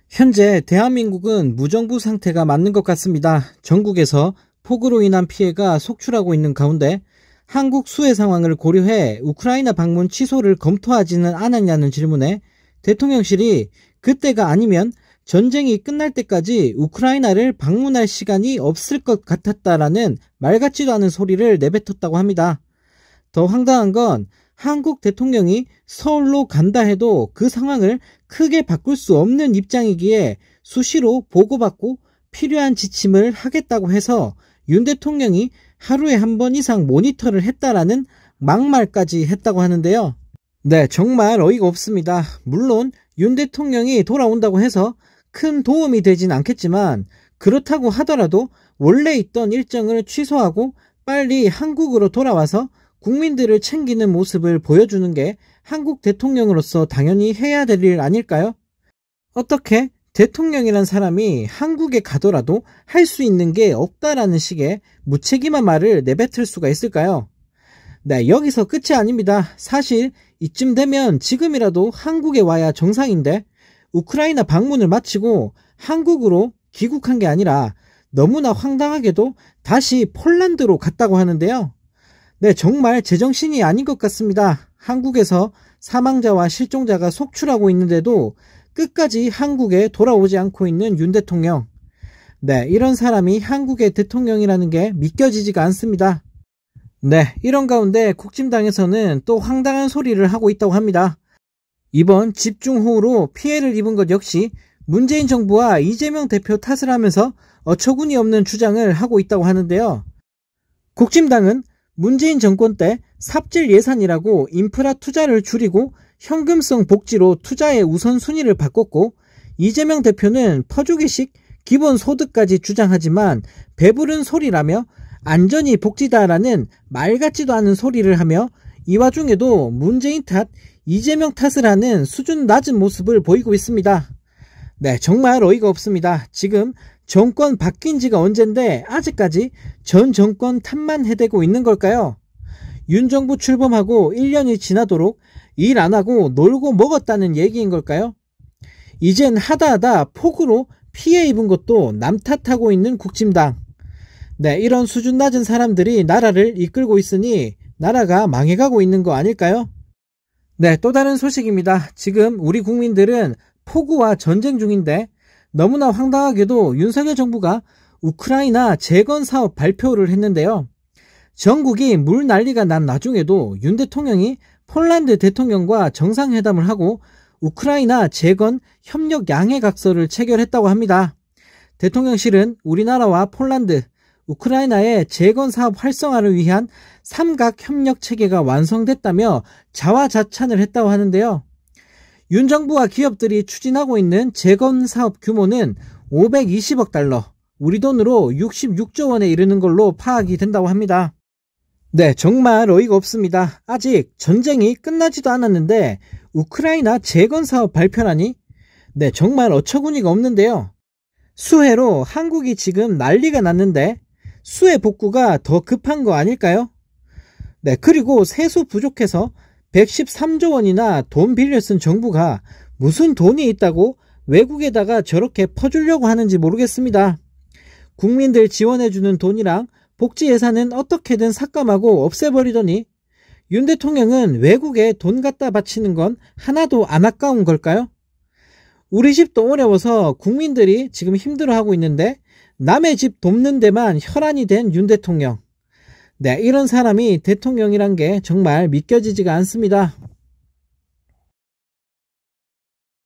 현재 대한민국은 무정부 상태가 맞는 것 같습니다. 전국에서 폭우로 인한 피해가 속출하고 있는 가운데 한국 수해 상황을 고려해 우크라이나 방문 취소를 검토하지는 않았냐는 질문에 대통령실이 그때가 아니면 전쟁이 끝날 때까지 우크라이나를 방문할 시간이 없을 것 같았다라는 말 같지도 않은 소리를 내뱉었다고 합니다. 더 황당한 건 한국 대통령이 서울로 간다 해도 그 상황을 크게 바꿀 수 없는 입장이기에 수시로 보고받고 필요한 지침을 하겠다고 해서 윤 대통령이 하루에 한 번 이상 모니터를 했다라는 막말까지 했다고 하는데요. 네, 정말 어이가 없습니다. 물론 윤 대통령이 돌아온다고 해서 큰 도움이 되진 않겠지만 그렇다고 하더라도 원래 있던 일정을 취소하고 빨리 한국으로 돌아와서 국민들을 챙기는 모습을 보여주는 게 한국 대통령으로서 당연히 해야 될 일 아닐까요? 어떻게 대통령이란 사람이 한국에 가더라도 할 수 있는 게 없다라는 식의 무책임한 말을 내뱉을 수가 있을까요? 네, 여기서 끝이 아닙니다. 사실 이쯤 되면 지금이라도 한국에 와야 정상인데 우크라이나 방문을 마치고 한국으로 귀국한 게 아니라 너무나 황당하게도 다시 폴란드로 갔다고 하는데요. 네, 정말 제정신이 아닌 것 같습니다. 한국에서 사망자와 실종자가 속출하고 있는데도 끝까지 한국에 돌아오지 않고 있는 윤 대통령. 네, 이런 사람이 한국의 대통령이라는 게 믿겨지지가 않습니다. 네, 이런 가운데 국진당에서는 또 황당한 소리를 하고 있다고 합니다. 이번 집중호우로 피해를 입은 것 역시 문재인 정부와 이재명 대표 탓을 하면서 어처구니 없는 주장을 하고 있다고 하는데요. 국진당은 문재인 정권 때 삽질 예산이라고 인프라 투자를 줄이고 현금성 복지로 투자의 우선순위를 바꿨고 이재명 대표는 퍼주기식 기본소득까지 주장하지만 배부른 소리라며 안전이 복지다라는 말 같지도 않은 소리를 하며 이 와중에도 문재인 탓, 이재명 탓을 하는 수준 낮은 모습을 보이고 있습니다. 네, 정말 어이가 없습니다. 지금 정권 바뀐 지가 언젠데 아직까지 전 정권 탓만 해대고 있는 걸까요? 윤 정부 출범하고 1년이 지나도록 일 안 하고 놀고 먹었다는 얘기인 걸까요? 이젠 하다하다 폭우로 피해 입은 것도 남 탓하고 있는 국진당. 네, 이런 수준 낮은 사람들이 나라를 이끌고 있으니 나라가 망해가고 있는 거 아닐까요? 네, 또 다른 소식입니다. 지금 우리 국민들은 폭우와 전쟁 중인데 너무나 황당하게도 윤석열 정부가 우크라이나 재건 사업 발표를 했는데요. 전국이 물 난리가 난 나중에도 윤 대통령이 폴란드 대통령과 정상회담을 하고 우크라이나 재건 협력 양해각서를 체결했다고 합니다. 대통령실은 우리나라와 폴란드, 우크라이나의 재건 사업 활성화를 위한 삼각 협력 체계가 완성됐다며 자화자찬을 했다고 하는데요. 윤 정부와 기업들이 추진하고 있는 재건 사업 규모는 520억 달러, 우리 돈으로 66조 원에 이르는 걸로 파악이 된다고 합니다. 네, 정말 어이가 없습니다. 아직 전쟁이 끝나지도 않았는데 우크라이나 재건 사업 발표라니? 네, 정말 어처구니가 없는데요. 수해로 한국이 지금 난리가 났는데 수해 복구가 더 급한 거 아닐까요? 네, 그리고 세수 부족해서 113조 원이나 돈 빌려 쓴 정부가 무슨 돈이 있다고 외국에다가 저렇게 퍼주려고 하는지 모르겠습니다. 국민들 지원해주는 돈이랑 복지 예산은 어떻게든 삭감하고 없애버리더니 윤 대통령은 외국에 돈 갖다 바치는 건 하나도 안 아까운 걸까요? 우리 집도 어려워서 국민들이 지금 힘들어하고 있는데 남의 집 돕는 데만 혈안이 된 윤 대통령. 네, 이런 사람이 대통령이란 게 정말 믿겨지지가 않습니다.